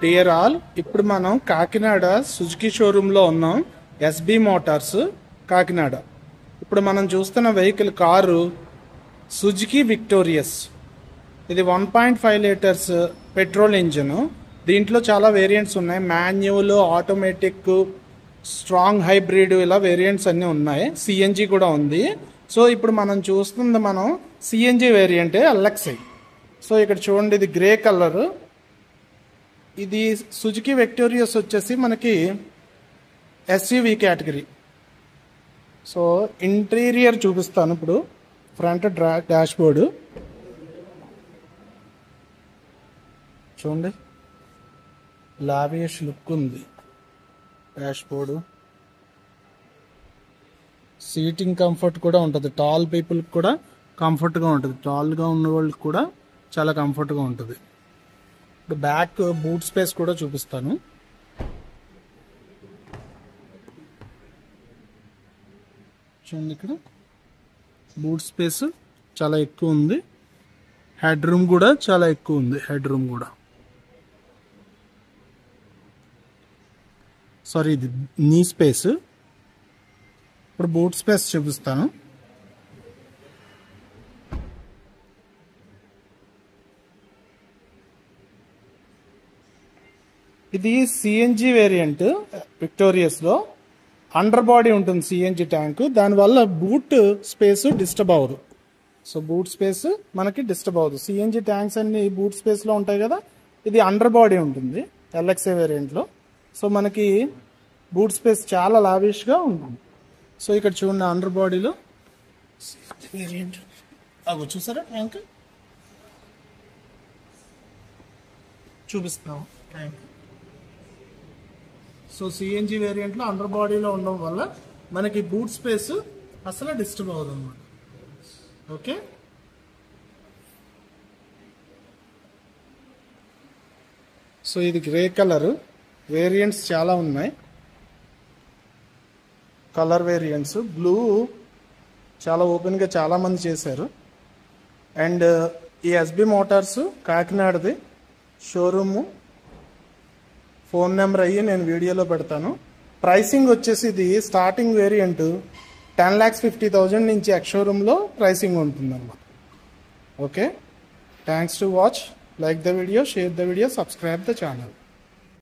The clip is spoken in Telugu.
డియర్ ఆల్, ఇప్పుడు మనం కాకినాడ సుజుకి షోరూంలో ఉన్నాం. SB Motors Kakinada. ఇప్పుడు మనం చూస్తున్న వెహికల్ కారు సుజుకి విక్టోరియస్. ఇది 1.5 లీటర్స్ పెట్రోల్ ఇంజిన్. దీంట్లో చాలా వేరియంట్స్ ఉన్నాయి. మాన్యువల్, ఆటోమేటిక్, స్ట్రాంగ్ హైబ్రిడ్, ఇలా వేరియంట్స్ అన్నీ ఉన్నాయి. సిఎన్జి కూడా ఉంది. సో ఇప్పుడు మనం చూస్తుంది సిఎన్జి వేరియంటే ఎల్ఎక్స్ఐ. సో ఇక్కడ చూడండి, ఇది గ్రే కలర్. ఇది సుజుకి విక్టోరియస్ వచ్చేసి మనకి ఎస్యూవి కేటగిరీ. సో ఇంటీరియర్ చూపిస్తాను ఇప్పుడు. ఫ్రంట్ డాష్ బోర్డ్ చూడండి, లావియష్ లుక్ ఉంది. డాష్ బోర్డు, సీటింగ్ కంఫర్ట్ కూడా ఉంటుంది. టాల్ పీపుల్కి కూడా కంఫర్ట్గా ఉంటుంది. టాల్గా ఉన్న వాళ్ళకి కూడా చాలా కంఫర్ట్గా ఉంటుంది. ఇప్పుడు బ్యాక్ బూట్ స్పేస్ కూడా చూపిస్తాను. చూడండి, ఇక్కడ బూట్ స్పేస్ చాలా ఎక్కువ ఉంది. హెడ్ రూమ్ కూడా చాలా ఎక్కువ ఉంది. హెడ్ రూమ్ కూడా, సారీ, ఇది నీ స్పేస్. ఇప్పుడు బూట్ స్పేస్ చూపిస్తాను. ఇది సిఎన్జి వేరియంట్ విక్టోరియస్ లో. అండర్ బాడీ ఉంటుంది సిఎన్జి ట్యాంక్. దానివల్ల బూట్ స్పేస్ డిస్టర్బ్ అవ్వదు. సో బూట్ స్పేస్ మనకి డిస్టర్బ్ అవ్వదు. సిఎన్జి ట్యాంక్స్ అన్ని బూట్ స్పేస్ లో ఉంటాయి కదా, ఇది అండర్ బాడీ ఉంటుంది ఎల్ఎక్స్ఐ వేరియంట్ లో. సో మనకి బూట్ స్పేస్ చాలా లావిష్ గా ఉంటుంది. సో ఇక్కడ చూడండి, అండర్ బాడీలో వేరియంట్ అగో చూసారా, ట్యాంక్ చూపిస్తున్నాం. ట్యాంక్ సో సిఎన్జి వేరియంట్లో అండర్ బాడీలో ఉండడం వల్ల మనకి బూట్ స్పేస్ అసలు డిస్టర్బ్ అవ్వదు అన్నమాట. ఓకే, సో ఇది గ్రే కలర్. వేరియంట్స్ చాలా ఉన్నాయి. కలర్ వేరియంట్స్ బ్లూ చాలా ఓపెన్గా చాలా మంది చేశారు. అండ్ ఈ ఎస్బి మోటార్స్ కాకినాడది షోరూము. ఫోన్ నెంబర్ అయ్యి నేను వీడియోలో పెడతాను. ప్రైసింగ్ వచ్చేసి ఇది స్టార్టింగ్ వేరియంట్ 10,50,000 నుంచి ఎక్స్ షోరూంలో ప్రైసింగ్ ఉంటుందన్నమాట. Okay, thanks to watch. Like the video, share the video, subscribe the channel.